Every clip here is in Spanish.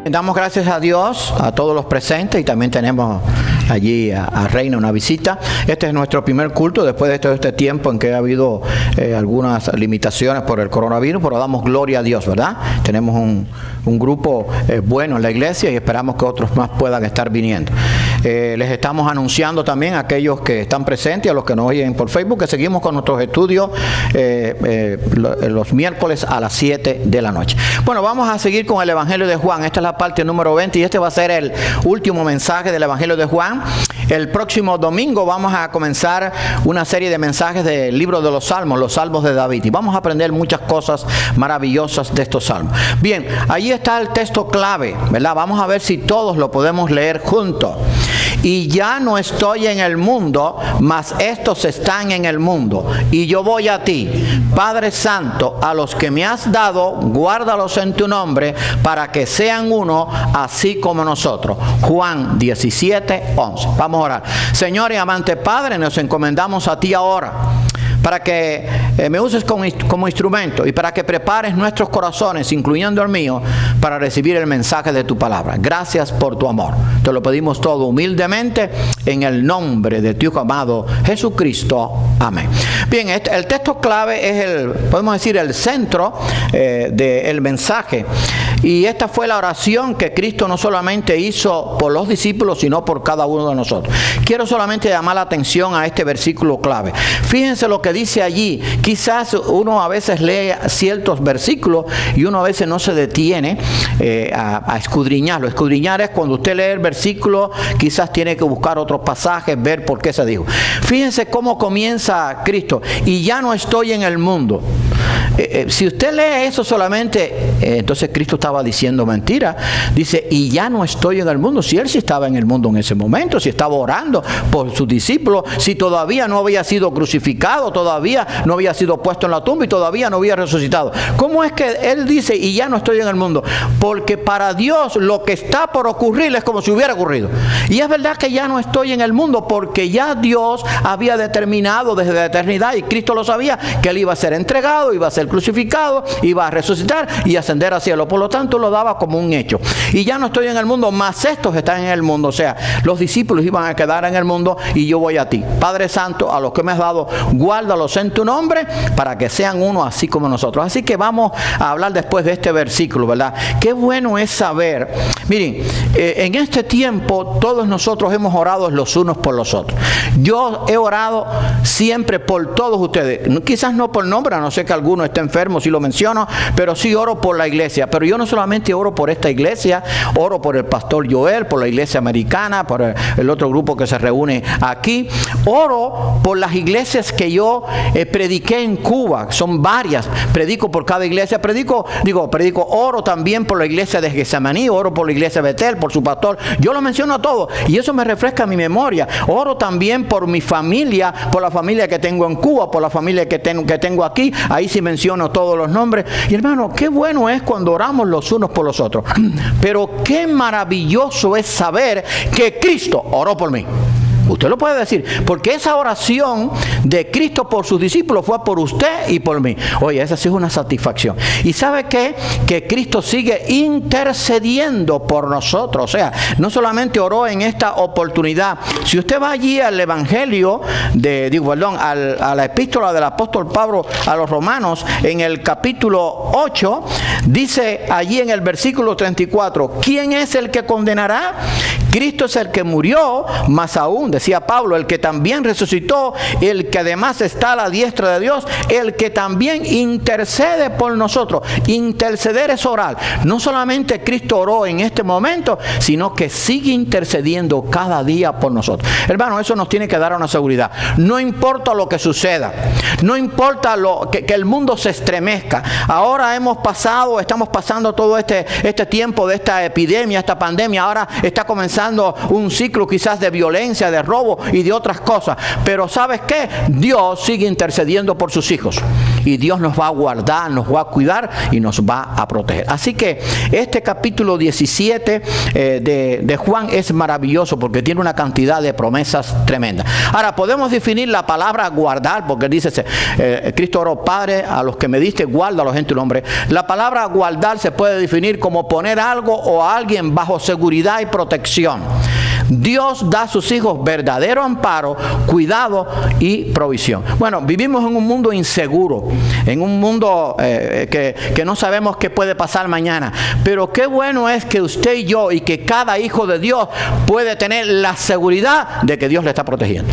Damos gracias a Dios, a todos los presentes, y también tenemos allí a Reina una visita. Este es nuestro primer culto después de todo este tiempo en que ha habido algunas limitaciones por el coronavirus, pero damos gloria a Dios, ¿verdad? Tenemos un grupo bueno en la iglesia y esperamos que otros más puedan estar viniendo. Les estamos anunciando también a aquellos que están presentes y a los que nos oyen por Facebook que seguimos con nuestros estudios los miércoles a las 7 de la noche. Bueno, vamos a seguir con el Evangelio de Juan. Esta es la parte número 20 y este va a ser el último mensaje del Evangelio de Juan. El próximo domingo vamos a comenzar una serie de mensajes del libro de los Salmos de David, y vamos a aprender muchas cosas maravillosas de estos salmos. Bien, ahí está el texto clave, ¿verdad? Vamos a ver si todos lo podemos leer juntos. Y ya no estoy en el mundo, mas estos están en el mundo. Y yo voy a ti, Padre Santo, a los que me has dado, guárdalos en tu nombre, para que sean uno, así como nosotros. Juan 17:11. Vamos a orar. Señor y amante Padre, nos encomendamos a ti ahora, para que me uses como instrumento y para que prepares nuestros corazones, incluyendo el mío, para recibir el mensaje de tu palabra. Gracias por tu amor. Te lo pedimos todo humildemente en el nombre de tu Hijo amado Jesucristo. Amén. Bien, el texto clave es podemos decir, el centro del mensaje. Y esta fue la oración que Cristo no solamente hizo por los discípulos, sino por cada uno de nosotros. Quiero solamente llamar la atención a este versículo clave. Fíjense lo que dice allí. Quizás uno a veces lee ciertos versículos y uno a veces no se detiene a escudriñarlo. Escudriñar es cuando usted lee el versículo, quizás tiene que buscar otros pasajes, ver por qué se dijo. Fíjense cómo comienza Cristo. Y ya no estoy en el mundo. Si usted lee eso solamente, entonces Cristo estaba diciendo mentira. Dice, y ya no estoy en el mundo. Si él sí estaba en el mundo en ese momento, si estaba orando por sus discípulos, si todavía no había sido crucificado, todavía no había sido puesto en la tumba y todavía no había resucitado. ¿Cómo es que él dice, y ya no estoy en el mundo? Porque para Dios lo que está por ocurrir es como si hubiera ocurrido. Y es verdad que ya no estoy en el mundo, porque ya Dios había determinado desde la eternidad, y Cristo lo sabía, que él iba a ser entregado, iba a ser crucificado, iba a resucitar y ascender al cielo. Por lo tanto, lo daba como un hecho. Y ya no estoy en el mundo, mas estos están en el mundo. O sea, los discípulos iban a quedar en el mundo y yo voy a ti. Padre Santo, a los que me has dado, guárdalos en tu nombre, para que sean uno así como nosotros. Así que vamos a hablar después de este versículo, ¿verdad? Qué bueno es saber. Miren, en este tiempo todos nosotros hemos orado los unos por los otros. Yo he orado siempre por todos ustedes. Quizás no por nombre, a no ser que alguno esté enfermo, si lo menciono, pero sí oro por la iglesia. Pero yo no solamente oro por esta iglesia, oro por el pastor Joel, por la iglesia americana, por el otro grupo que se reúne aquí. Oro por las iglesias que yo prediqué en Cuba, son varias. Predico por cada iglesia, oro también por la iglesia de Getsemaní, oro por la iglesia de Betel, por su pastor. Yo lo menciono a todos y eso me refresca mi memoria. Oro también por mi familia, por la familia que tengo en Cuba, por la familia que tengo aquí. Ahí sí menciono todos los nombres. Y hermano, qué bueno es cuando oramos los unos por los otros. Pero qué maravilloso es saber que Cristo oró por mí. Usted lo puede decir, porque esa oración de Cristo por sus discípulos fue por usted y por mí. Oye, esa sí es una satisfacción. ¿Y sabe qué? Que Cristo sigue intercediendo por nosotros. O sea, no solamente oró en esta oportunidad. Si usted va allí al Evangelio, a la epístola del apóstol Pablo a los Romanos, en el capítulo 8, dice allí en el versículo 34, ¿quién es el que condenará? Cristo es el que murió, más aún, decía Pablo, el que también resucitó, el que además está a la diestra de Dios, el que también intercede por nosotros. Interceder es orar. No solamente Cristo oró en este momento, sino que sigue intercediendo cada día por nosotros. Hermano, eso nos tiene que dar una seguridad. No importa lo que suceda, no importa que el mundo se estremezca. Ahora estamos pasando todo este tiempo de esta epidemia, esta pandemia. Ahora está comenzando un ciclo quizás de violencia, de robo y de otras cosas. Pero ¿sabes qué? Dios sigue intercediendo por sus hijos. Y Dios nos va a guardar, nos va a cuidar y nos va a proteger. Así que este capítulo 17 de Juan es maravilloso porque tiene una cantidad de promesas tremendas. Ahora, podemos definir la palabra guardar, porque dice, Cristo oró: Padre, a los que me diste, guárdalos en tu nombre. La palabra guardar se puede definir como poner algo o a alguien bajo seguridad y protección. Dios da a sus hijos verdadero amparo, cuidado y provisión. Bueno, vivimos en un mundo inseguro, en un mundo que no sabemos qué puede pasar mañana. Pero qué bueno es que usted y yo y que cada hijo de Dios puede tener la seguridad de que Dios le está protegiendo.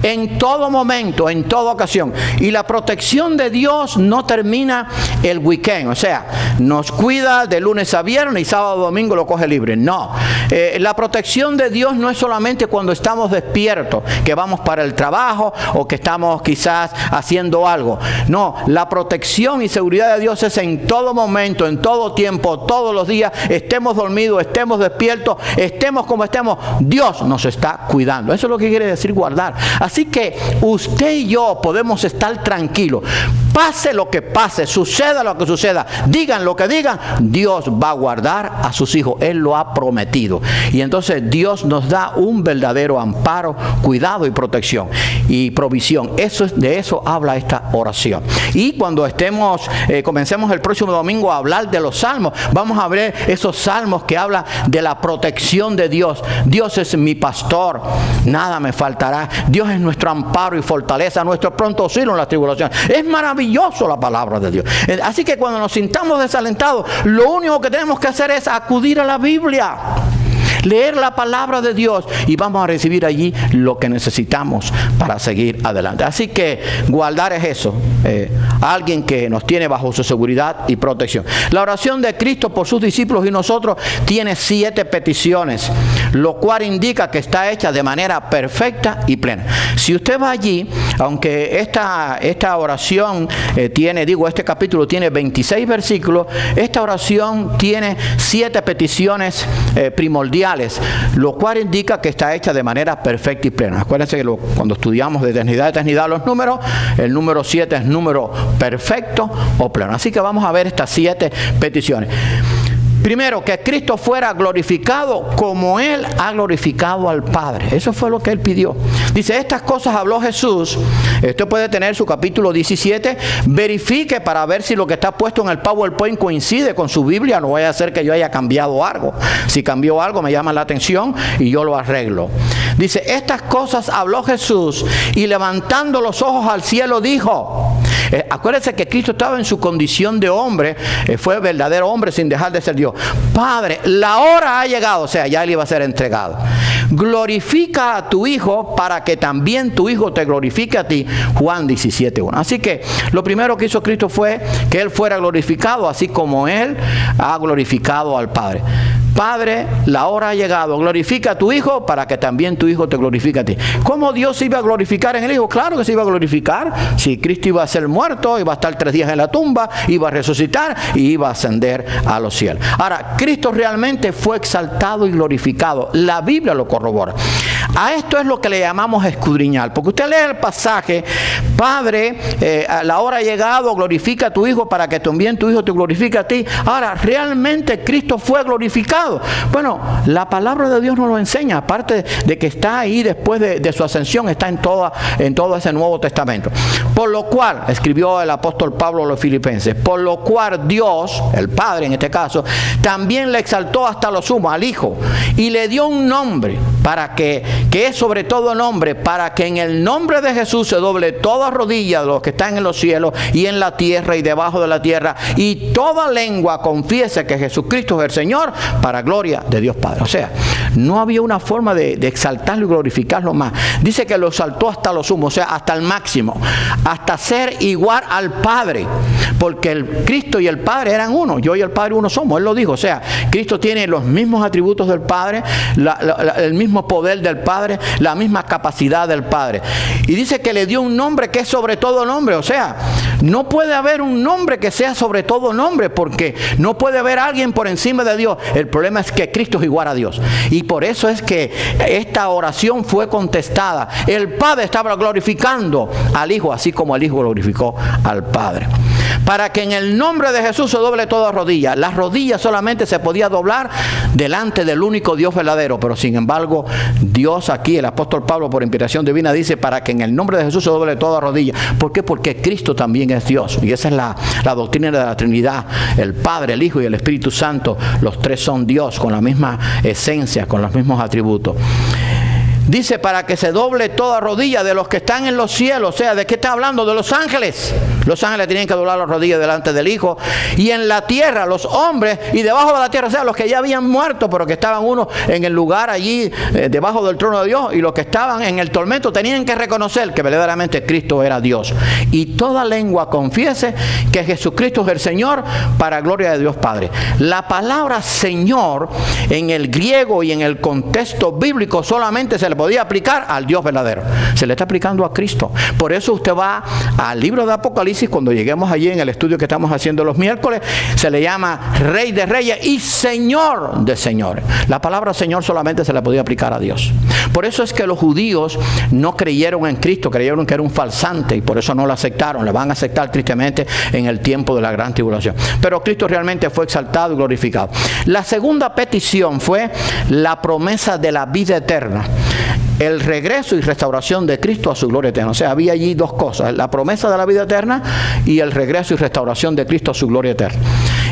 En todo momento, en toda ocasión. Y la protección de Dios no termina el weekend. O sea, nos cuida de lunes a viernes y sábado a domingo lo coge libre. No. La protección de Dios no es solamente cuando estamos despiertos, que vamos para el trabajo o que estamos quizás haciendo algo. No, la protección y seguridad de Dios es en todo momento, en todo tiempo, todos los días. Estemos dormidos, estemos despiertos, estemos como estemos, Dios nos está cuidando. Eso es lo que quiere decir guardar. Así que usted y yo podemos estar tranquilos. Pase lo que pase, suceda lo que suceda, digan lo que digan, Dios va a guardar a sus hijos. Él lo ha prometido. Y entonces Dios nos da un verdadero amparo, cuidado y protección y provisión. De eso habla esta oración. Y cuando comencemos el próximo domingo a hablar de los salmos, vamos a ver esos salmos que hablan de la protección de Dios. Dios es mi pastor, nada me faltará. Dios es nuestro amparo y fortaleza, nuestro pronto auxilio en la tribulación. Es maravilloso la palabra de Dios. Así que cuando nos sintamos desalentados, lo único que tenemos que hacer es acudir a la Biblia, leer la palabra de Dios y vamos a recibir allí lo que necesitamos para seguir adelante. Así que guardar es eso, alguien que nos tiene bajo su seguridad y protección. La oración de Cristo por sus discípulos y nosotros tiene 7 peticiones, lo cual indica que está hecha de manera perfecta y plena. Si usted va allí, aunque esta oración este capítulo tiene 26 versículos, esta oración tiene 7 peticiones primordiales, lo cual indica que está hecha de manera perfecta y plena. Acuérdense que cuando estudiamos de eternidad a eternidad los números, el número 7 es número perfecto o pleno. Así que vamos a ver estas 7 peticiones. Primero, que Cristo fuera glorificado como Él ha glorificado al Padre. Eso fue lo que Él pidió. Dice, estas cosas habló Jesús. Usted puede tener su capítulo 17. Verifique para ver si lo que está puesto en el PowerPoint coincide con su Biblia. No vaya a ser que yo haya cambiado algo. Si cambió algo, me llama la atención y yo lo arreglo. Dice, estas cosas habló Jesús y levantando los ojos al cielo dijo. Acuérdense que Cristo estaba en su condición de hombre, fue verdadero hombre sin dejar de ser Dios. Padre, la hora ha llegado, o sea, ya Él iba a ser entregado. Glorifica a tu Hijo para que también tu Hijo te glorifique a ti. Juan 17:1. Así que lo primero que hizo Cristo fue que Él fuera glorificado, así como Él ha glorificado al Padre. Padre, la hora ha llegado, glorifica a tu Hijo para que también tu Hijo te glorifique a ti. ¿Cómo Dios se iba a glorificar en el Hijo? Claro que se iba a glorificar. Si Cristo iba a ser muerto, iba a estar 3 días en la tumba, iba a resucitar y iba a ascender a los cielos. Ahora, Cristo realmente fue exaltado y glorificado. La Biblia lo corrobora. A esto es lo que le llamamos escudriñar. Porque usted lee el pasaje, Padre, la hora ha llegado, glorifica a tu Hijo para que también tu Hijo te glorifique a ti. Ahora, ¿realmente Cristo fue glorificado? Bueno, la palabra de Dios nos lo enseña, aparte de que está ahí después de su ascensión, está en todo ese Nuevo Testamento. Por lo cual, escribió el apóstol Pablo a los Filipenses, por lo cual Dios, el Padre en este caso, también le exaltó hasta lo sumo al Hijo y le dio un nombre para que es sobre todo nombre, para que en el nombre de Jesús se doble toda rodilla de los que están en los cielos y en la tierra y debajo de la tierra, y toda lengua confiese que Jesucristo es el Señor, para gloria de Dios Padre. O sea, no había una forma de exaltarlo y glorificarlo más. Dice que lo exaltó hasta lo sumo, o sea, hasta el máximo, hasta ser igual al Padre, porque el Cristo y el Padre eran uno. Yo y el Padre uno somos, Él lo dijo. O sea, Cristo tiene los mismos atributos del Padre, el mismo poder del Padre, la misma capacidad del Padre. Y dice que le dio un nombre que que es sobre todo nombre. O sea, no puede haber un nombre que sea sobre todo nombre, porque no puede haber alguien por encima de Dios. El problema es que Cristo es igual a Dios. Y por eso es que esta oración fue contestada. El Padre estaba glorificando al Hijo, así como el Hijo glorificó al Padre. Para que en el nombre de Jesús se doble toda rodilla. Las rodillas solamente se podía doblar delante del único Dios verdadero. Pero sin embargo, Dios aquí, el apóstol Pablo, por inspiración divina, dice para que en el nombre de Jesús se doble toda rodilla. ¿Por qué? Porque Cristo también es Dios. Y esa es la doctrina de la Trinidad. El Padre, el Hijo y el Espíritu Santo, los tres son Dios, con la misma esencia, con los mismos atributos. Dice para que se doble toda rodilla de los que están en los cielos. O sea, ¿de qué está hablando? De los ángeles. Los ángeles tenían que doblar las rodillas delante del Hijo. Y en la tierra, los hombres, y debajo de la tierra, o sea, los que ya habían muerto, pero que estaban unos en el lugar allí, debajo del trono de Dios, y los que estaban en el tormento, tenían que reconocer que verdaderamente Cristo era Dios. Y toda lengua confiese que Jesucristo es el Señor, para gloria de Dios Padre. La palabra Señor, en el griego y en el contexto bíblico, solamente se le podía aplicar al Dios verdadero. Se le está aplicando a Cristo. Por eso usted va al libro de Apocalipsis, cuando lleguemos allí en el estudio que estamos haciendo los miércoles, se le llama Rey de Reyes y Señor de Señores. La palabra Señor solamente se le podía aplicar a Dios. Por eso es que los judíos no creyeron en Cristo, creyeron que era un falsante y por eso no lo aceptaron. Le van a aceptar tristemente en el tiempo de la gran tribulación. Pero Cristo realmente fue exaltado y glorificado. La segunda petición fue la promesa de la vida eterna. El regreso y restauración de Cristo a su gloria eterna. O sea, había allí dos cosas: la promesa de la vida eterna y el regreso y restauración de Cristo a su gloria eterna.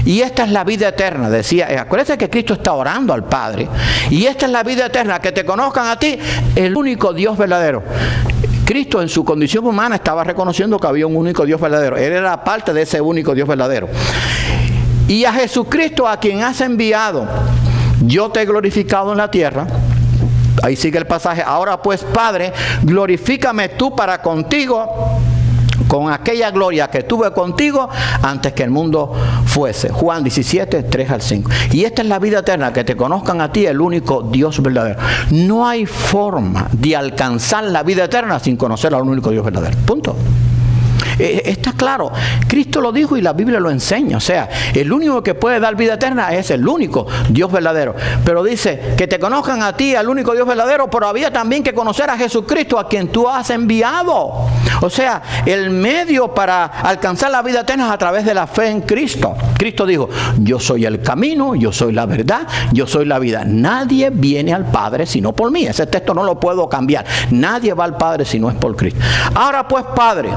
Y esta es la vida eterna, decía. Acuérdense que Cristo está orando al Padre. Y esta es la vida eterna, que te conozcan a ti, el único Dios verdadero. Cristo en su condición humana estaba reconociendo que había un único Dios verdadero. Él era parte de ese único Dios verdadero. Y a Jesucristo, a quien has enviado, yo te he glorificado en la tierra. Ahí sigue el pasaje. Ahora pues, Padre, glorifícame tú para contigo con aquella gloria que tuve contigo antes que el mundo fuese. Juan 17, 3 al 5. Y esta es la vida eterna, que te conozcan a ti, el único Dios verdadero. No hay forma de alcanzar la vida eterna sin conocer al único Dios verdadero. Punto. Está claro, Cristo lo dijo y la Biblia lo enseña. O sea, el único que puede dar vida eterna es el único Dios verdadero. Pero dice que te conozcan a ti, al único Dios verdadero, pero había también que conocer a Jesucristo, a quien tú has enviado. O sea, el medio para alcanzar la vida eterna es a través de la fe en Cristo. Cristo dijo: yo soy el camino, yo soy la verdad, yo soy la vida. Nadie viene al Padre sino por mí. Ese texto no lo puedo cambiar. Nadie va al Padre si no es por Cristo. Ahora pues, Padre,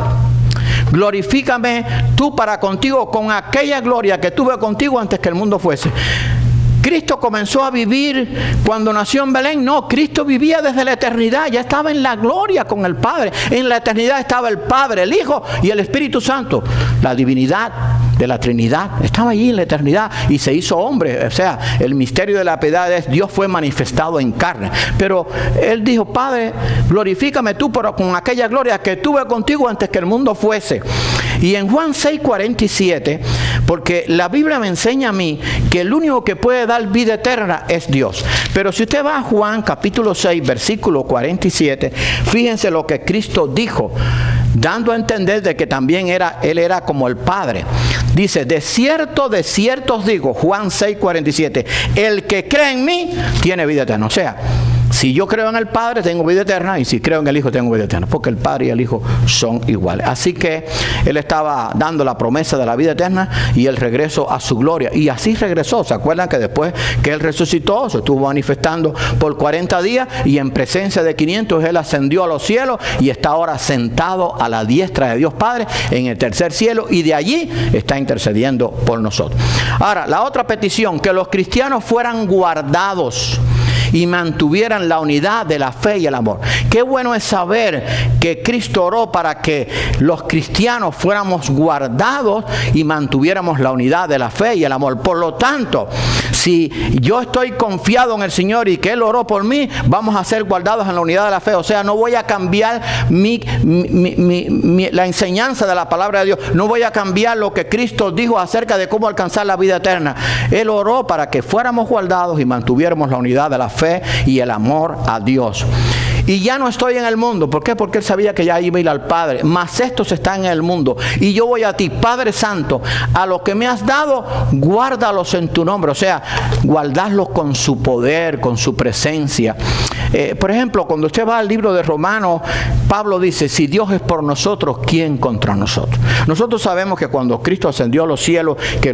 glorifícame tú para contigo con aquella gloria que tuve contigo antes que el mundo fuese. ¿Cristo comenzó a vivir cuando nació en Belén? No, Cristo vivía desde la eternidad, ya estaba en la gloria con el Padre. En la eternidad estaba el Padre, el Hijo y el Espíritu Santo. La divinidad de la Trinidad estaba allí en la eternidad y se hizo hombre. O sea, el misterio de la piedad es: Dios fue manifestado en carne. Pero Él dijo: Padre, glorifícame tú pero con aquella gloria que tuve contigo antes que el mundo fuese. Y en Juan 6:47, porque la Biblia me enseña a mí que el único que puede dar vida eterna es Dios. Pero si usted va a Juan capítulo 6, versículo 47, fíjense lo que Cristo dijo, dando a entender de que también Él era como el Padre. Dice: de cierto os digo, Juan 6:47, el que cree en mí tiene vida eterna. O sea, si yo creo en el Padre, tengo vida eterna, y si creo en el Hijo, tengo vida eterna, porque el Padre y el Hijo son iguales. Así que Él estaba dando la promesa de la vida eterna y el regreso a su gloria. Y así regresó. ¿Se acuerdan que después que Él resucitó, se estuvo manifestando por 40 días y en presencia de 500 Él ascendió a los cielos y está ahora sentado a la diestra de Dios Padre en el tercer cielo, y de allí está intercediendo por nosotros? Ahora, la otra petición: que los cristianos fueran guardados y mantuvieran la unidad de la fe y el amor. Qué bueno es saber que Cristo oró para que los cristianos fuéramos guardados y mantuviéramos la unidad de la fe y el amor. Por lo tanto, si yo estoy confiado en el Señor y que Él oró por mí, vamos a ser guardados en la unidad de la fe. O sea, no voy a cambiar la enseñanza de la palabra de Dios. No voy a cambiar lo que Cristo dijo acerca de cómo alcanzar la vida eterna. Él oró para que fuéramos guardados y mantuviéramos la unidad de la fe y el amor a Dios. y ya no estoy en el mundo. ¿Por qué? Porque él sabía que ya iba a ir al Padre. Mas estos están en el mundo y yo voy a ti, Padre Santo, a lo que me has dado, guárdalos en tu nombre. O sea, guardarlos con su poder, con su presencia. Por ejemplo, cuando usted va al libro de Romanos, Pablo dice, si Dios es por nosotros, ¿quién contra nosotros? Nosotros sabemos que cuando Cristo ascendió a los cielos, que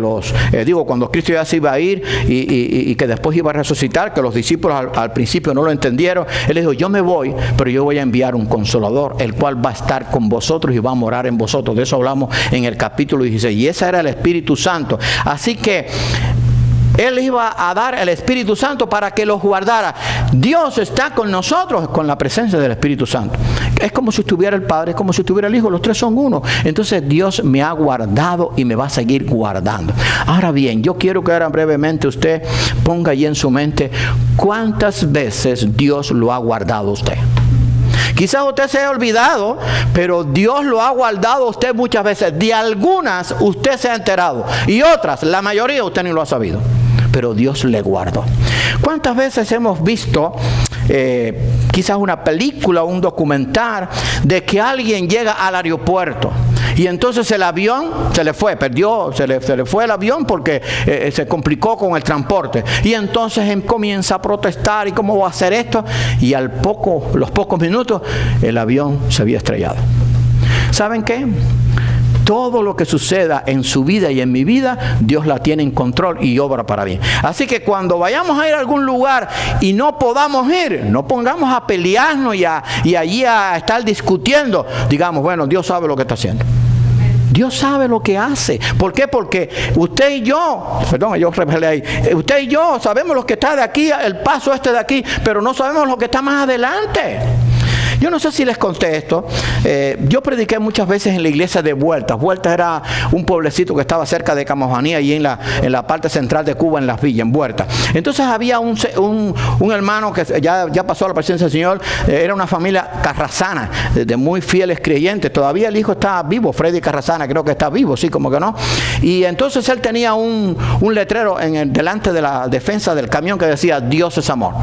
cuando Cristo ya se iba a ir y que después iba a resucitar, que los discípulos al principio no lo entendieron, él dijo, yo me voy, pero yo voy a enviar un consolador, el cual va a estar con vosotros y va a morar en vosotros. De eso hablamos en el capítulo 16, y ese era el Espíritu Santo. Así que él iba a dar el Espíritu Santo para que los guardara. Dios está con nosotros con la presencia del Espíritu Santo. Es como si estuviera el Padre, es como si estuviera el Hijo, los tres son uno. Entonces Dios me ha guardado y me va a seguir guardando. Ahora bien, yo quiero que ahora brevemente usted ponga allí en su mente cuántas veces Dios lo ha guardado a usted. Quizás usted se haya olvidado, pero Dios lo ha guardado a usted muchas veces. De algunas usted se ha enterado y otras, la mayoría, usted ni lo ha sabido. Pero Dios le guardó. ¿Cuántas veces hemos visto quizás una película o un documental de que alguien llega al aeropuerto y entonces el avión se le fue, se le fue el avión porque se complicó con el transporte, y entonces comienza a protestar y cómo va a hacer esto, y los pocos minutos el avión se había estrellado? ¿Saben qué? Todo lo que suceda en su vida y en mi vida, Dios la tiene en control y obra para bien. Así que cuando vayamos a ir a algún lugar y no podamos ir, no pongamos a pelearnos y allí a estar discutiendo. Digamos, bueno, Dios sabe lo que está haciendo. Dios sabe lo que hace. ¿Por qué? Porque usted y yo, usted y yo sabemos lo que está de aquí, el paso de aquí, pero no sabemos lo que está más adelante. Yo no sé si les conté esto. Yo prediqué muchas veces en la iglesia de Vueltas. Vueltas era un pueblecito que estaba cerca de Camojanía, y en la parte central de Cuba, en Las Villas, en Vueltas. Entonces había un hermano que ya pasó a la presencia del Señor. Era una familia carrazana, de muy fieles creyentes. Todavía el hijo está vivo, Freddy Carrazana, creo que está vivo, sí, como que no. Y entonces él tenía un letrero delante de la defensa del camión que decía, Dios es amor.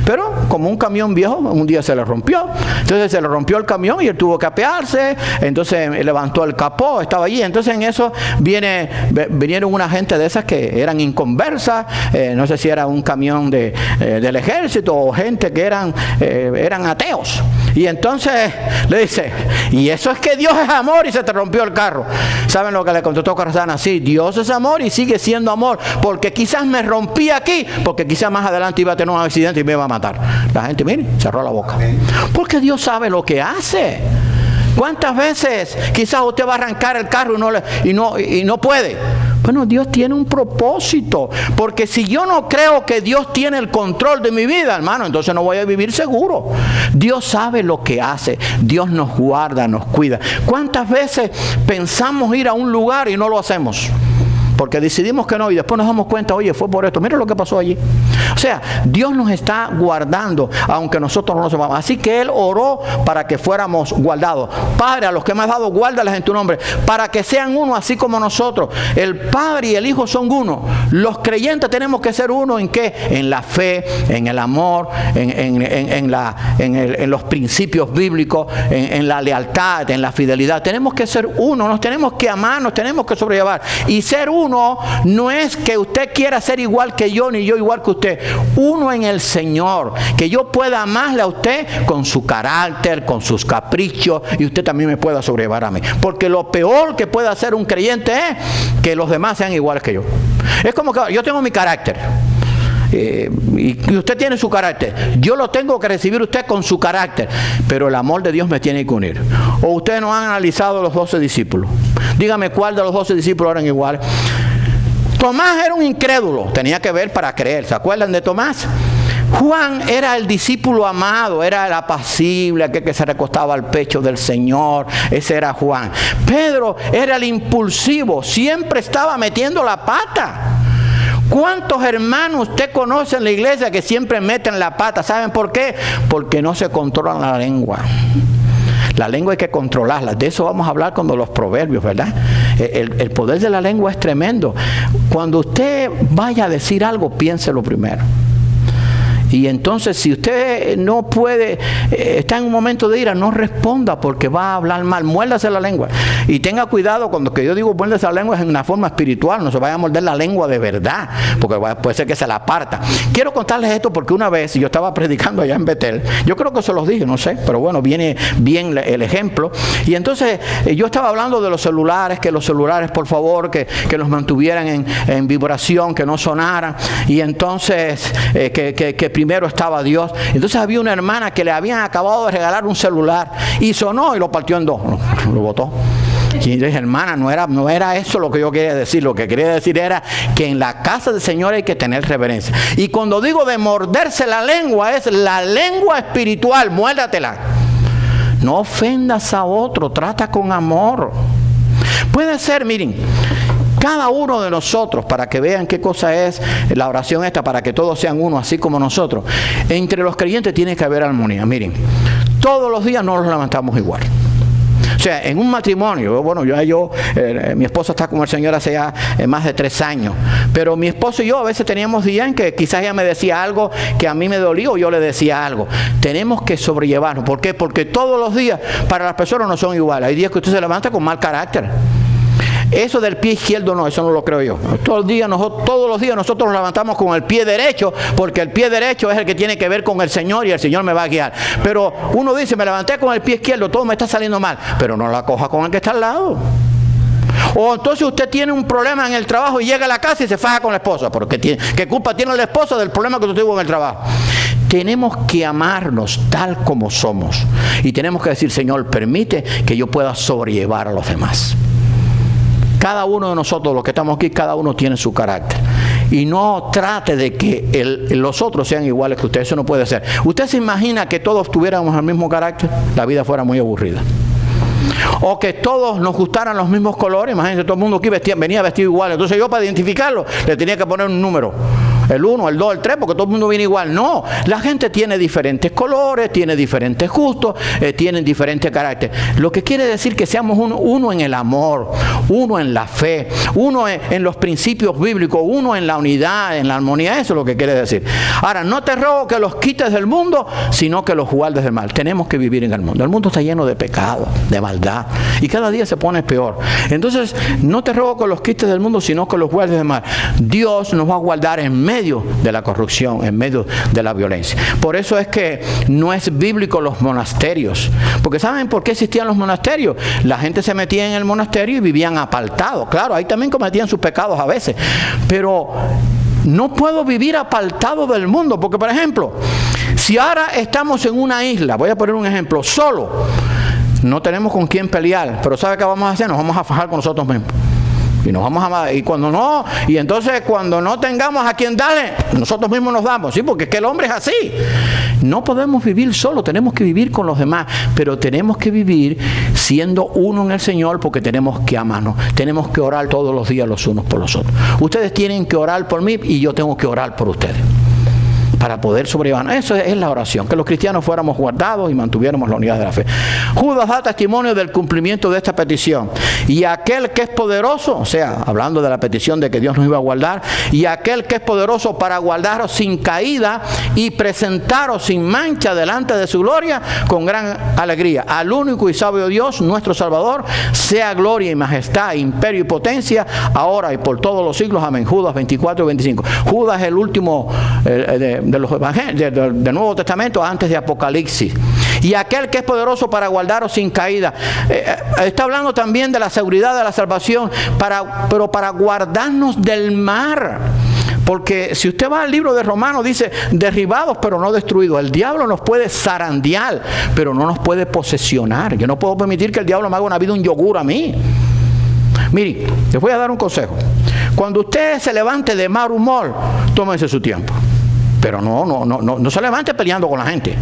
Pero como un camión viejo, un día se le rompió. Entonces se le rompió el camión y él tuvo que apearse. Entonces levantó el capó, estaba allí. Entonces en eso vinieron una gente de esas que eran inconversas. No sé si era un camión del ejército o gente que eran ateos. Y entonces le dice, y eso es que Dios es amor y se te rompió el carro. ¿Saben lo que le contestó Carrazana? Sí, Dios es amor y sigue siendo amor, porque quizás me rompí aquí, porque quizás más adelante iba a tener un accidente y me iba a matar. La gente, mire, cerró la boca. Porque Dios sabe lo que hace. ¿Cuántas veces quizás usted va a arrancar el carro y no puede? Bueno, Dios tiene un propósito, porque si yo no creo que Dios tiene el control de mi vida, hermano, entonces no voy a vivir seguro. Dios sabe lo que hace. Dios nos guarda, nos cuida. ¿Cuántas veces pensamos ir a un lugar y no lo hacemos? Porque decidimos que no y después nos damos cuenta, oye, fue por esto, mira lo que pasó allí. O sea, Dios nos está guardando, aunque nosotros no lo sepamos. Así que Él oró para que fuéramos guardados. Padre, a los que me has dado, guárdalos en tu nombre, para que sean uno así como nosotros. El Padre y el Hijo son uno. Los creyentes tenemos que ser uno, ¿en qué? En la fe, en el amor, en los principios bíblicos, en la lealtad, en la fidelidad. Tenemos que ser uno, nos tenemos que amar, nos tenemos que sobrellevar. Y ser uno no es que usted quiera ser igual que yo, ni yo igual que usted. Uno en el Señor, que yo pueda amarle a usted con su carácter, con sus caprichos, y usted también me pueda sobrellevar a mí. Porque lo peor que puede hacer un creyente es que los demás sean iguales que yo. Es como que yo tengo mi carácter, y usted tiene su carácter. Yo lo tengo que recibir usted con su carácter, pero el amor de Dios me tiene que unir. O ustedes no han analizado los 12 discípulos. Dígame cuál de los 12 discípulos eran iguales. Tomás era un incrédulo, tenía que ver para creer. ¿Se acuerdan de Tomás? Juan era el discípulo amado, era el apacible, aquel que se recostaba al pecho del Señor. Ese era Juan. Pedro era el impulsivo, siempre estaba metiendo la pata. ¿Cuántos hermanos usted conoce en la iglesia que siempre meten la pata? ¿Saben por qué? Porque no se controlan la lengua. La lengua hay que controlarla. De eso vamos a hablar cuando los proverbios, ¿verdad? El poder de la lengua es tremendo. Cuando usted vaya a decir algo, piénselo primero. Y entonces, si usted no puede, está en un momento de ira, no responda porque va a hablar mal. Muérdase la lengua. Y tenga cuidado cuando que yo digo muérdase la lengua es en una forma espiritual. No se vaya a morder la lengua de verdad, porque puede ser que se la aparta. Quiero contarles esto porque una vez yo estaba predicando allá en Betel. Yo creo que se los dije, no sé, pero bueno, viene bien el ejemplo. Y entonces yo estaba hablando de los celulares, que los celulares, por favor, que los mantuvieran en vibración, que no sonaran. Y entonces, que primero estaba Dios. Entonces había una hermana que le habían acabado de regalar un celular y sonó y lo partió en dos, lo botó. Y yo dije, hermana, no era eso lo que yo quería decir. Lo que quería decir era que en la casa del Señor hay que tener reverencia. Y cuando digo de morderse la lengua, es la lengua espiritual, muérdatela. No ofendas a otro, trata con amor. Puede ser, miren, cada uno de nosotros, para que vean qué cosa es la oración esta, para que todos sean uno, así como nosotros. Entre los creyentes tiene que haber armonía. Miren, todos los días no nos levantamos igual. O sea, en un matrimonio, bueno, mi esposa está con el Señor hace ya más de 3 años, pero mi esposo y yo a veces teníamos días en que quizás ella me decía algo que a mí me dolía o yo le decía algo. Tenemos que sobrellevarnos. ¿Por qué? Porque todos los días para las personas no son iguales. Hay días que usted se levanta con mal carácter. Eso del pie izquierdo no, eso no lo creo yo. Todos los días nosotros nos levantamos con el pie derecho, porque el pie derecho es el que tiene que ver con el Señor y el Señor me va a guiar. Pero uno dice, me levanté con el pie izquierdo, todo me está saliendo mal, pero no la coja con el que está al lado. O entonces usted tiene un problema en el trabajo y llega a la casa y se faja con la esposa. Porque ¿qué culpa tiene la esposa del problema que usted tuvo en el trabajo? Tenemos que amarnos tal como somos. Y tenemos que decir, Señor, permite que yo pueda sobrellevar a los demás. Cada uno de nosotros, los que estamos aquí, cada uno tiene su carácter. Y no trate de que los otros sean iguales que usted. Eso no puede ser. ¿Usted se imagina que todos tuviéramos el mismo carácter? La vida fuera muy aburrida. O que todos nos gustaran los mismos colores. Imagínense, todo el mundo aquí venía vestido igual. Entonces yo, para identificarlo, le tenía que poner un número. El 1, el 2, el 3, porque todo el mundo viene igual. No, la gente tiene diferentes colores, tiene diferentes gustos, tienen diferentes caracteres. Lo que quiere decir que seamos uno en el amor, uno en la fe, uno en los principios bíblicos, uno en la unidad, en la armonía. Eso es lo que quiere decir. Ahora, no te ruego que los quites del mundo, sino que los guardes del mal. Tenemos que vivir en el mundo. El mundo está lleno de pecado, de maldad, y cada día se pone peor. Entonces, no te ruego que los quites del mundo, sino que los guardes del mal. Dios nos va a guardar en medio de la corrupción, en medio de la violencia. Por eso es que no es bíblico los monasterios. Porque ¿saben por qué existían los monasterios? La gente se metía en el monasterio y vivían apartados. Claro, ahí también cometían sus pecados a veces. Pero no puedo vivir apartado del mundo. Porque, por ejemplo, si ahora estamos en una isla, voy a poner un ejemplo, solo, no tenemos con quién pelear. Pero ¿sabe qué vamos a hacer? Nos vamos a fajar con nosotros mismos. Y nos vamos a, y cuando no, y entonces cuando no tengamos a quien darle, nosotros mismos nos damos, ¿sí? Porque es que el hombre es así. No podemos vivir solo, tenemos que vivir con los demás, pero tenemos que vivir siendo uno en el Señor, porque tenemos que amarnos, tenemos que orar todos los días los unos por los otros. Ustedes tienen que orar por mí y yo tengo que orar por ustedes, para poder sobrellevar. Eso es la oración, que los cristianos fuéramos guardados y mantuviéramos la unidad de la fe. Judas da testimonio del cumplimiento de esta petición. Y aquel que es poderoso, o sea, hablando de la petición de que Dios nos iba a guardar, y aquel que es poderoso para guardaros sin caída y presentaros sin mancha delante de su gloria con gran alegría. Al único y sabio Dios, nuestro Salvador, sea gloria y majestad, imperio y potencia, ahora y por todos los siglos. Amén. Judas 24 y 25. Judas es el último de los evangelios del Nuevo Testamento antes de Apocalipsis. Y aquel que es poderoso para guardaros sin caída. Está hablando también de la seguridad de la salvación, pero para guardarnos del mar. Porque si usted va al libro de Romanos, dice, derribados pero no destruidos. El diablo nos puede zarandear, pero no nos puede posesionar. Yo no puedo permitir que el diablo me haga una vida un yogur a mí. Mire, les voy a dar un consejo. Cuando usted se levante de mal humor, tómese su tiempo. Pero no se levante peleando con la gente.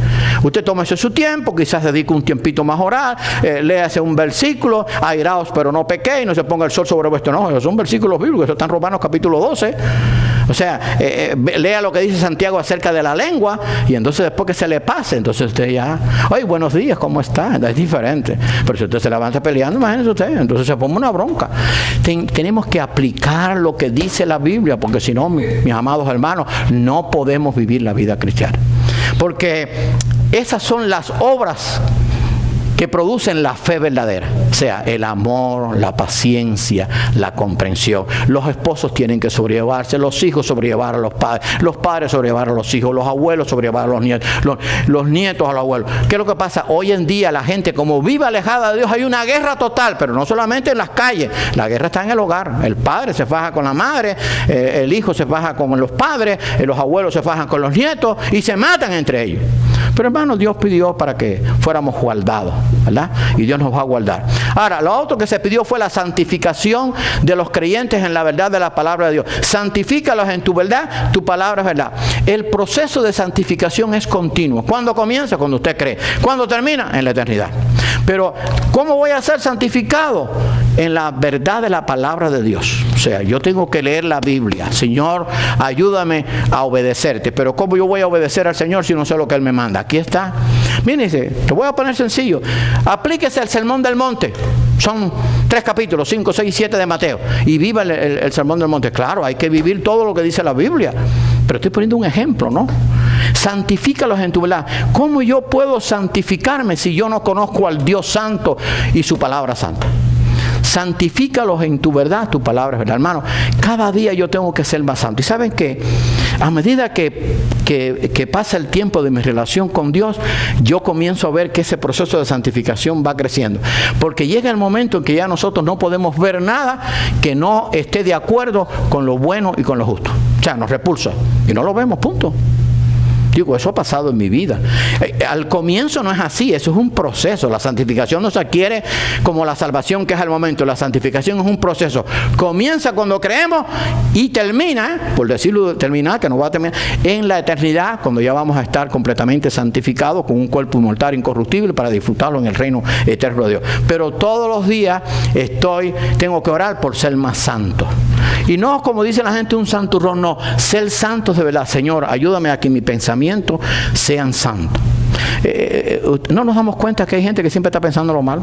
Usted tómese su tiempo, quizás dedique un tiempito más a orar, léase un versículo, airaos pero no pequéis, no se ponga el sol sobre vuestro enojo. Esos son versículos bíblicos, eso está en Romanos capítulo 12. O sea, lea lo que dice Santiago acerca de la lengua y entonces después que se le pase, entonces usted ya, oye, buenos días, ¿cómo está? Es diferente. Pero si usted se levanta peleando, imagínese usted, entonces se pone una bronca. Tenemos que aplicar lo que dice la Biblia, porque si no, mis amados hermanos, no podemos vivir la vida cristiana. Porque esas son las obras que producen la fe verdadera, o sea, el amor, la paciencia, la comprensión. Los esposos tienen que sobrellevarse, los hijos sobrellevar a los padres sobrellevar a los hijos, los abuelos sobrellevar a los nietos, los nietos a los abuelos. ¿Qué es lo que pasa? Hoy en día la gente, como vive alejada de Dios, hay una guerra total, pero no solamente en las calles, la guerra está en el hogar. El padre se faja con la madre, el hijo se faja con los padres, los abuelos se fajan con los nietos y se matan entre ellos. Pero hermano, Dios pidió para que fuéramos guardados, ¿verdad? Y Dios nos va a guardar. Ahora, lo otro que se pidió fue la santificación de los creyentes en la verdad de la palabra de Dios. Santifícalos en tu verdad, tu palabra es verdad. El proceso de santificación es continuo. ¿Cuándo comienza? Cuando usted cree. ¿Cuándo termina? En la eternidad. Pero, ¿cómo voy a ser santificado? En la verdad de la palabra de Dios. O sea, yo tengo que leer la Biblia. Señor, ayúdame a obedecerte. Pero ¿cómo yo voy a obedecer al Señor si no sé lo que Él me manda? Aquí está. Mírense, te voy a poner sencillo. Aplíquese el Sermón del Monte. Son 3 capítulos, 5, 6, 7 de Mateo. Y viva el Sermón del Monte. Claro, hay que vivir todo lo que dice la Biblia. Pero estoy poniendo un ejemplo, ¿no? Santifícalos en tu verdad. ¿Cómo yo puedo santificarme si yo no conozco al Dios Santo y su palabra santa? Santifícalos en tu verdad, tu palabra es verdad. Hermano, cada día yo tengo que ser más santo. ¿Y saben qué? A medida que pasa el tiempo de mi relación con Dios, yo comienzo a ver que ese proceso de santificación va creciendo. Porque llega el momento en que ya nosotros no podemos ver nada que no esté de acuerdo con lo bueno y con lo justo. O sea, nos repulsa. Y no lo vemos, punto. Digo, eso ha pasado en mi vida. Al comienzo no es así, eso es un proceso. La santificación no se adquiere como la salvación que es al momento. La santificación es un proceso. Comienza cuando creemos y termina, por decirlo terminar, que no va a terminar, en la eternidad, cuando ya vamos a estar completamente santificados con un cuerpo inmortal incorruptible para disfrutarlo en el reino eterno de Dios. Pero todos los días tengo que orar por ser más santo. Y no, como dice la gente, un santurrón, no. Ser santos de verdad. Señor, ayúdame a que mi pensamiento sean santos. No nos damos cuenta que hay gente que siempre está pensando lo malo.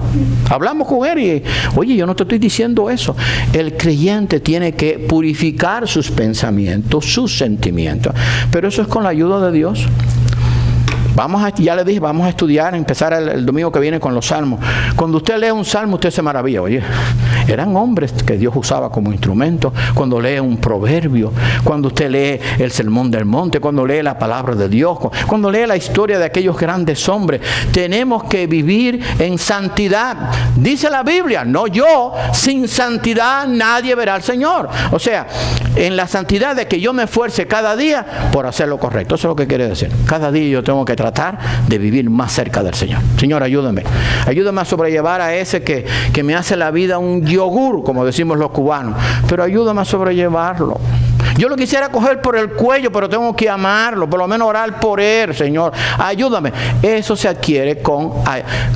Hablamos con él y, oye, yo no te estoy diciendo eso. El creyente tiene que purificar sus pensamientos, sus sentimientos. Pero eso es con la ayuda de Dios. Ya le dije, vamos a estudiar, empezar el domingo que viene con los salmos. Cuando usted lee un salmo, usted se maravilla. Oye, eran hombres que Dios usaba como instrumento. Cuando lee un proverbio, cuando usted lee el Sermón del Monte, cuando lee la palabra de Dios, cuando lee la historia de aquellos grandes hombres, tenemos que vivir en santidad. Dice la Biblia, no yo, sin santidad nadie verá al Señor. O sea, en la santidad de que yo me esfuerce cada día por hacer lo correcto. Eso es lo que quiere decir. Cada día yo tengo que tratar de vivir más cerca del Señor. Señor, ayúdame. Ayúdame a sobrellevar a ese que me hace la vida un yogur, como decimos los cubanos. Pero ayúdame a sobrellevarlo. Yo lo quisiera coger por el cuello, pero tengo que amarlo, por lo menos orar por él, Señor. Ayúdame. Eso se adquiere con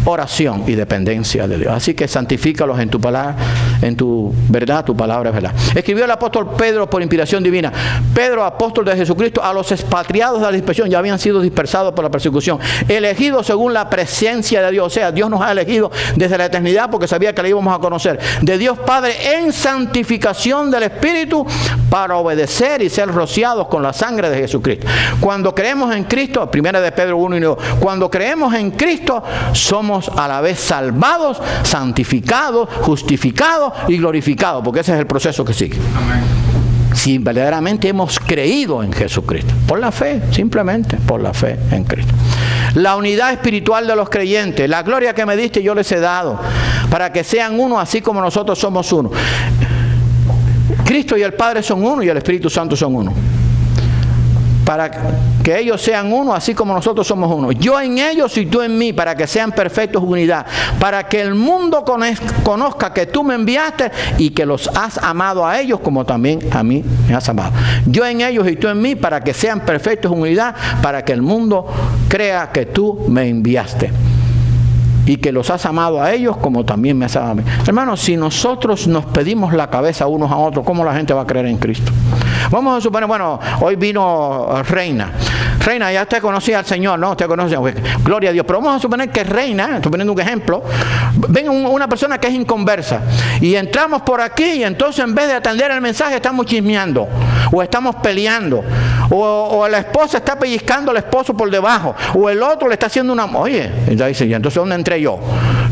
oración y dependencia de Dios. Así que santifícalos en tu palabra, en tu verdad, tu palabra es verdad. Escribió el apóstol Pedro por inspiración divina. Pedro, apóstol de Jesucristo, a los expatriados de la dispersión, ya habían sido dispersados por la persecución, elegidos según la presencia de Dios. O sea, Dios nos ha elegido desde la eternidad porque sabía que le íbamos a conocer. De Dios Padre en santificación del Espíritu para obedecer y ser rociados con la sangre de Jesucristo. Cuando creemos en Cristo, 1 de Pedro 1 y 2, cuando creemos en Cristo, somos a la vez salvados, santificados, justificados y glorificados, porque ese es el proceso que sigue. Amén. Si verdaderamente hemos creído en Jesucristo, por la fe, simplemente por la fe en Cristo. La unidad espiritual de los creyentes, la gloria que me diste yo les he dado, para que sean uno así como nosotros somos uno. Cristo y el Padre son uno y el Espíritu Santo son uno. Para que ellos sean uno, así como nosotros somos uno. Yo en ellos y tú en mí, para que sean perfectos en unidad. Para que el mundo conozca que tú me enviaste y que los has amado a ellos como también a mí me has amado. Yo en ellos y tú en mí, para que sean perfectos en unidad, para que el mundo crea que tú me enviaste. y que los has amado a ellos como también me has amado a mí. Hermanos, si nosotros nos pedimos la cabeza unos a otros, ¿cómo la gente va a creer en Cristo? Vamos a suponer, bueno, hoy vino Reina. Reina, ya usted conocía al Señor, ¿no? Usted conoce, gloria a Dios. Pero vamos a suponer que Reina, estoy poniendo un ejemplo, ven una persona que es inconversa y entramos por aquí y entonces en vez de atender el mensaje estamos chismeando o estamos peleando o la esposa está pellizcando al esposo por debajo o el otro le está haciendo una... Oye, entonces ¿dónde entré yo?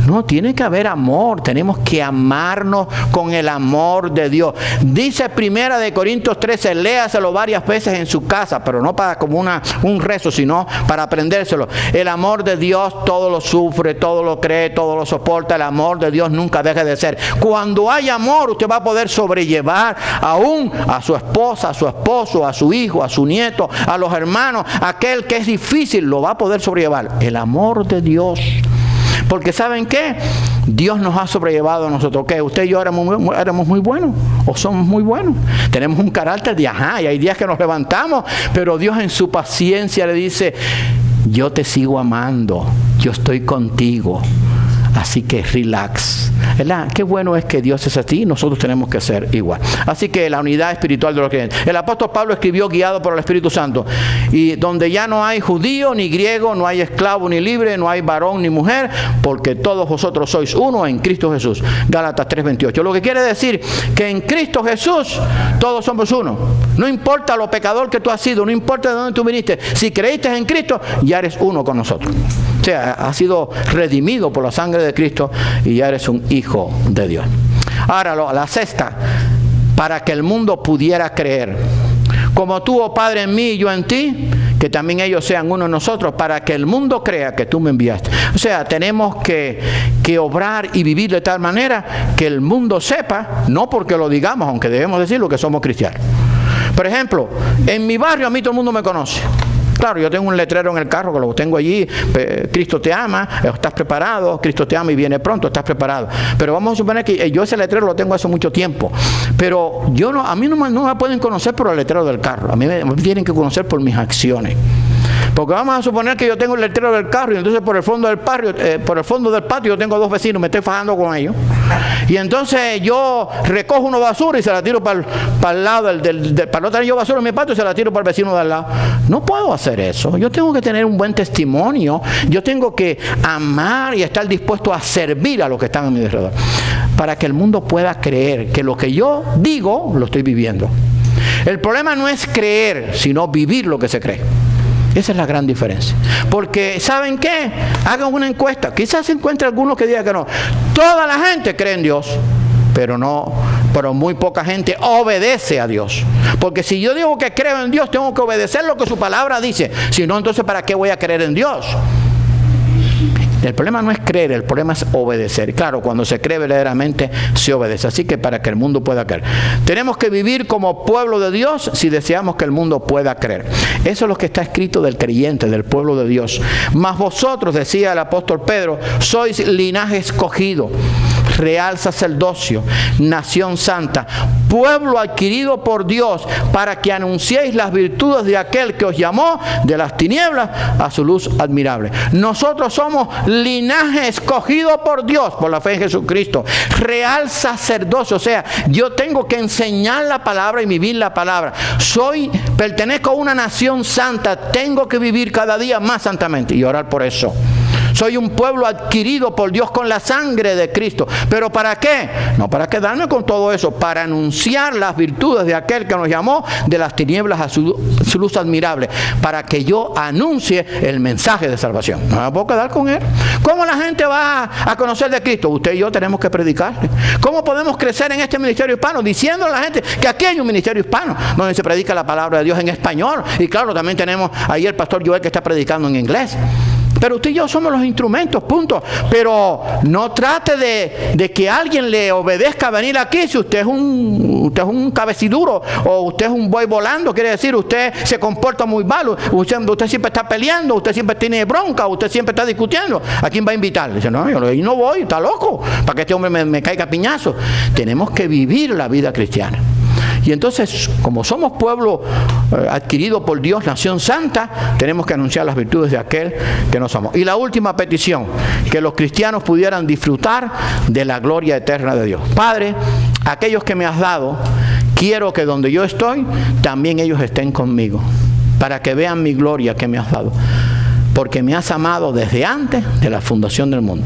No, tiene que haber amor, tenemos que amarnos con el amor de Dios. Dice 1 de Corintios 13, léaselo varias veces en su casa, pero no para como un rezo, sino para aprendérselo. El amor de Dios todo lo sufre, todo lo cree, todo lo soporta. El amor de Dios nunca deja de ser. Cuando hay amor, usted va a poder sobrellevar aún a su esposa, a su esposo, a su hijo, a su nieto, a los hermanos. Aquel que es difícil lo va a poder sobrellevar. El amor de Dios. Porque ¿saben qué? Dios nos ha sobrellevado a nosotros. ¿Qué? Usted y yo éramos muy buenos o somos muy buenos. Tenemos un carácter de y hay días que nos levantamos, pero Dios en su paciencia le dice, yo te sigo amando, yo estoy contigo. Así que relax. ¿Verdad? Qué bueno es que Dios es así y nosotros tenemos que ser igual. Así que la unidad espiritual de los creyentes. El apóstol Pablo escribió guiado por el Espíritu Santo. Y donde ya no hay judío ni griego, no hay esclavo ni libre, no hay varón ni mujer, porque todos vosotros sois uno en Cristo Jesús. Gálatas 3:28. Lo que quiere decir que en Cristo Jesús todos somos uno. No importa lo pecador que tú has sido, no importa de dónde tú viniste. Si creíste en Cristo, ya eres uno con nosotros. O sea, has sido redimido por la sangre de Cristo y ya eres un hijo de Dios. Ahora, la sexta, para que el mundo pudiera creer. Como tú, oh Padre, en mí y yo en ti, que también ellos sean uno en nosotros, para que el mundo crea que tú me enviaste. O sea, tenemos que obrar y vivir de tal manera que el mundo sepa, no porque lo digamos, aunque debemos decirlo, que somos cristianos. Por ejemplo, en mi barrio a mí todo el mundo me conoce. Claro, yo tengo un letrero en el carro que lo tengo allí, Cristo te ama, estás preparado, Cristo te ama y viene pronto, estás preparado. Pero vamos a suponer que yo ese letrero lo tengo hace mucho tiempo, pero a mí no me pueden conocer por el letrero del carro, a mí me tienen que conocer por mis acciones. Porque vamos a suponer que yo tengo el letrero del carro y entonces por el fondo del patio yo tengo dos vecinos, me estoy fajando con ellos. Y entonces yo recojo una basura y se la tiro para el lado para no tener yo basura en mi patio y se la tiro para el vecino de al lado. No puedo hacer eso. Yo tengo que tener un buen testimonio. Yo tengo que amar y estar dispuesto a servir a los que están a mi alrededor. Para que el mundo pueda creer que lo que yo digo lo estoy viviendo. El problema no es creer, sino vivir lo que se cree. Esa es la gran diferencia. Porque, ¿saben qué? Hagan una encuesta. Quizás se encuentre algunos que digan que no. Toda la gente cree en Dios, pero muy poca gente obedece a Dios. Porque si yo digo que creo en Dios, tengo que obedecer lo que su palabra dice. Si no, entonces ¿para qué voy a creer en Dios? El problema no es creer, el problema es obedecer. Claro, cuando se cree verdaderamente, se obedece. Así que para que el mundo pueda creer. Tenemos que vivir como pueblo de Dios si deseamos que el mundo pueda creer. Eso es lo que está escrito del creyente, del pueblo de Dios. Mas vosotros, decía el apóstol Pedro, sois linaje escogido, real sacerdocio, nación santa, pueblo adquirido por Dios, para que anunciéis las virtudes de aquel que os llamó de las tinieblas a su luz admirable. Nosotros somos linaje escogido por Dios, por la fe en Jesucristo, real sacerdocio, o sea, yo tengo que enseñar la palabra y vivir la palabra. Pertenezco a una nación santa, tengo que vivir cada día más santamente y orar por eso. Soy un pueblo adquirido por Dios con la sangre de Cristo. ¿Pero para qué? No para quedarme con todo eso, para anunciar las virtudes de aquel que nos llamó de las tinieblas a su luz admirable, para que yo anuncie el mensaje de salvación. No me puedo quedar con él. ¿Cómo la gente va a conocer de Cristo? Usted y yo tenemos que predicar. ¿Cómo podemos crecer en este ministerio hispano? Diciendo a la gente que aquí hay un ministerio hispano donde se predica la palabra de Dios en español. Y claro, también tenemos ahí el pastor Joel que está predicando en inglés. Pero usted y yo somos los instrumentos, punto. Pero no trate de que alguien le obedezca a venir aquí si usted es un cabeciduro o usted es un buey volando. Quiere decir, usted se comporta muy mal, usted siempre está peleando, usted siempre tiene bronca, usted siempre está discutiendo. ¿A quién va a invitar? Dice, no, yo no voy, está loco, para que este hombre me caiga a piñazo. Tenemos que vivir la vida cristiana. Y entonces, como somos pueblo adquirido por Dios, nación santa, tenemos que anunciar las virtudes de aquel que nos amó. Y la última petición, que los cristianos pudieran disfrutar de la gloria eterna de Dios. Padre, aquellos que me has dado, quiero que donde yo estoy, también ellos estén conmigo, para que vean mi gloria que me has dado, porque me has amado desde antes de la fundación del mundo.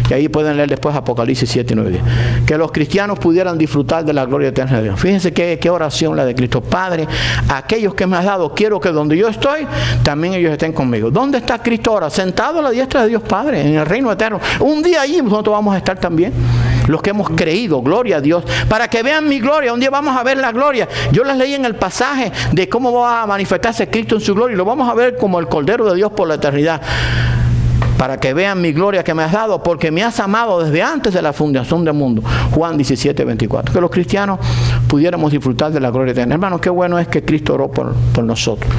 Y ahí pueden leer después Apocalipsis 7 y 9 días. Que los cristianos pudieran disfrutar de la gloria eterna de Dios. Fíjense qué oración la de Cristo. Padre, aquellos que me has dado, quiero que donde yo estoy, también ellos estén conmigo. ¿Dónde está Cristo ahora? Sentado a la diestra de Dios Padre, en el reino eterno. Un día allí nosotros vamos a estar también. Los que hemos creído, gloria a Dios, para que vean mi gloria. Un día vamos a ver la gloria. Yo les leí en el pasaje de cómo va a manifestarse Cristo en su gloria, y lo vamos a ver como el Cordero de Dios por la eternidad. Para que vean mi gloria que me has dado, porque me has amado desde antes de la fundación del mundo. Juan 17, 24. Que los cristianos pudiéramos disfrutar de la gloria eterna. Hermanos, qué bueno es que Cristo oró por nosotros.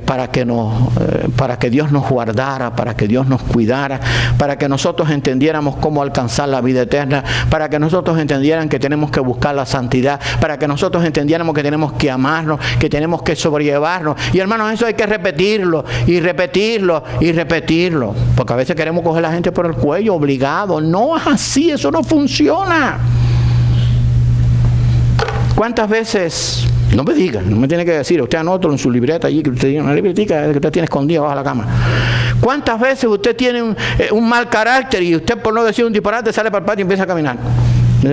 Para que Dios nos guardara, para que Dios nos cuidara, para que nosotros entendiéramos cómo alcanzar la vida eterna, para que nosotros entendieran que tenemos que buscar la santidad, para que nosotros entendiéramos que tenemos que amarnos, que tenemos que sobrellevarnos. Y hermanos, eso hay que repetirlo y repetirlo y repetirlo, porque a veces queremos coger a la gente por el cuello obligado. No es así, eso no funciona. ¿Cuántas veces? No me diga, no me tiene que decir, usted anota en su libreta allí, que usted tiene una libretica que usted tiene escondida bajo la cama. ¿Cuántas veces usted tiene un mal carácter y usted, por no decir un disparate, sale para el patio y empieza a caminar?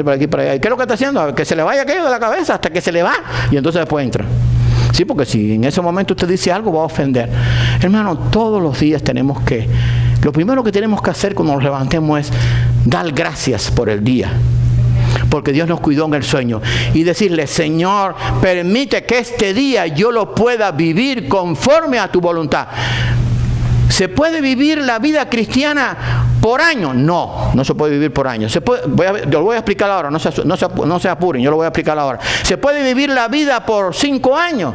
Para aquí, para allá. ¿Y qué es lo que está haciendo? Que se le vaya aquello de la cabeza hasta que se le va, y entonces después entra. Sí, porque si en ese momento usted dice algo, va a ofender. Hermano, todos los días tenemos que, lo primero que tenemos que hacer cuando nos levantemos es dar gracias por el día, porque Dios nos cuidó en el sueño, y decirle: Señor, permite que este día yo lo pueda vivir conforme a tu voluntad. ¿Se puede vivir la vida cristiana por años? No, no se puede vivir por años. Yo lo voy a explicar ahora, no se apuren, yo lo voy a explicar ahora. ¿Se puede vivir la vida por 5 años?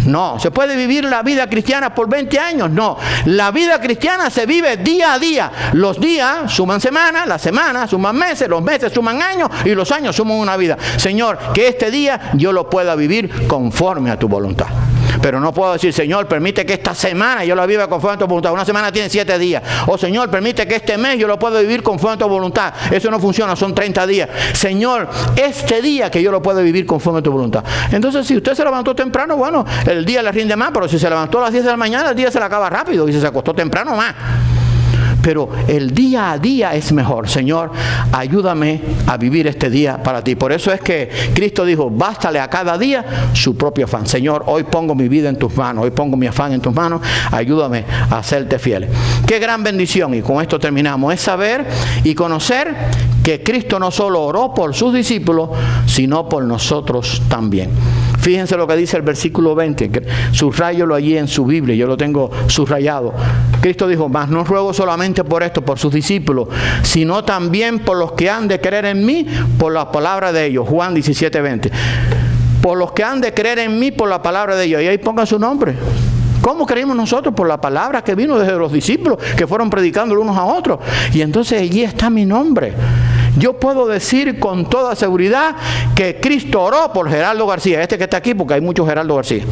No. ¿Se puede vivir la vida cristiana por 20 años? No. La vida cristiana se vive día a día. Los días suman semanas, las semanas suman meses, los meses suman años, y los años suman una vida. Señor, que este día yo lo pueda vivir conforme a tu voluntad. Pero no puedo decir: Señor, permite que esta semana yo la viva conforme a tu voluntad. Una semana tiene 7 días. O Señor, permite que este mes yo lo pueda vivir conforme a tu voluntad. Eso no funciona, son 30 días. Señor, este día que yo lo pueda vivir conforme a tu voluntad. Entonces, si usted se levantó temprano, bueno, el día le rinde más, pero si se levantó a las 10 de la mañana, el día se le acaba rápido, y si se acostó temprano, más. Pero el día a día es mejor. Señor, ayúdame a vivir este día para ti. Por eso es que Cristo dijo: bástale a cada día su propio afán. Señor, hoy pongo mi vida en tus manos, hoy pongo mi afán en tus manos, ayúdame a hacerte fiel. Qué gran bendición, y con esto terminamos, es saber y conocer que Cristo no solo oró por sus discípulos, sino por nosotros también. Fíjense lo que dice el versículo 20, subrayalo allí en su Biblia, yo lo tengo subrayado. Cristo dijo: mas no ruego solamente por esto, por sus discípulos, sino también por los que han de creer en mí, por la palabra de ellos. Juan 17, 20. Por los que han de creer en mí, por la palabra de ellos. Y ahí pongan su nombre. ¿Cómo creímos nosotros? Por la palabra que vino desde los discípulos, que fueron predicando unos a otros. Y entonces allí está mi nombre. Yo puedo decir con toda seguridad que Cristo oró por Geraldo García, este que está aquí, porque hay muchos Geraldo García.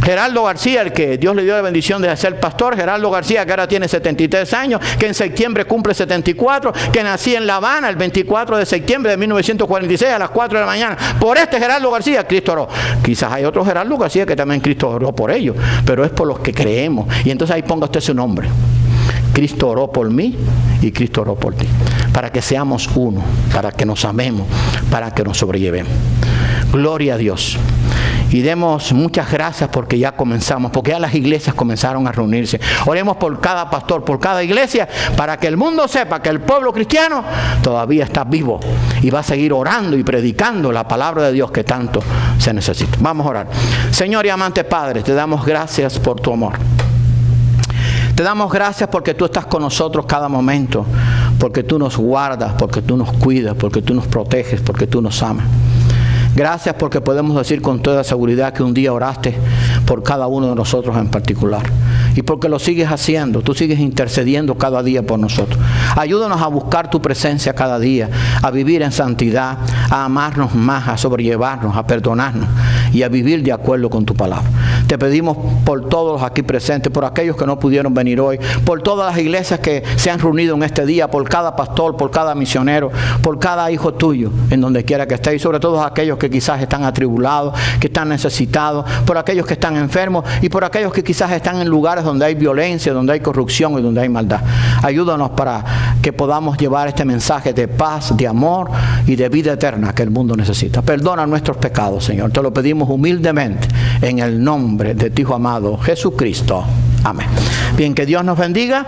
Geraldo García, el que Dios le dio la bendición de ser pastor. Geraldo García, que ahora tiene 73 años, que en septiembre cumple 74, que nací en La Habana el 24 de septiembre de 1946 a las 4 de la mañana. Por este Geraldo García, Cristo oró. Quizás hay otro Geraldo García que también Cristo oró por ellos, pero es por los que creemos. Y entonces ahí ponga usted su nombre. Cristo oró por mí y Cristo oró por ti, para que seamos uno, para que nos amemos, para que nos sobrellevemos. Gloria a Dios. Y demos muchas gracias porque ya comenzamos, porque ya las iglesias comenzaron a reunirse. Oremos por cada pastor, por cada iglesia, para que el mundo sepa que el pueblo cristiano todavía está vivo y va a seguir orando y predicando la palabra de Dios que tanto se necesita. Vamos a orar. Señor y amante Padre, te damos gracias por tu amor. Te damos gracias porque tú estás con nosotros cada momento, porque tú nos guardas, porque tú nos cuidas, porque tú nos proteges, porque tú nos amas. Gracias porque podemos decir con toda seguridad que un día oraste por cada uno de nosotros en particular. Y porque lo sigues haciendo, tú sigues intercediendo cada día por nosotros. Ayúdanos a buscar tu presencia cada día, a vivir en santidad, a amarnos más, a sobrellevarnos, a perdonarnos y a vivir de acuerdo con tu palabra. Te pedimos por todos los aquí presentes, por aquellos que no pudieron venir hoy, por todas las iglesias que se han reunido en este día, por cada pastor, por cada misionero, por cada hijo tuyo, en donde quiera que esté, y sobre todo aquellos que quizás están atribulados, que están necesitados, por aquellos que están enfermos y por aquellos que quizás están en lugares donde hay violencia, donde hay corrupción y donde hay maldad. Ayúdanos para que podamos llevar este mensaje de paz, de amor y de vida eterna que el mundo necesita. Perdona nuestros pecados, Señor. Te lo pedimos humildemente en el nombre de tu Hijo amado Jesucristo. Amén. Bien, que Dios nos bendiga.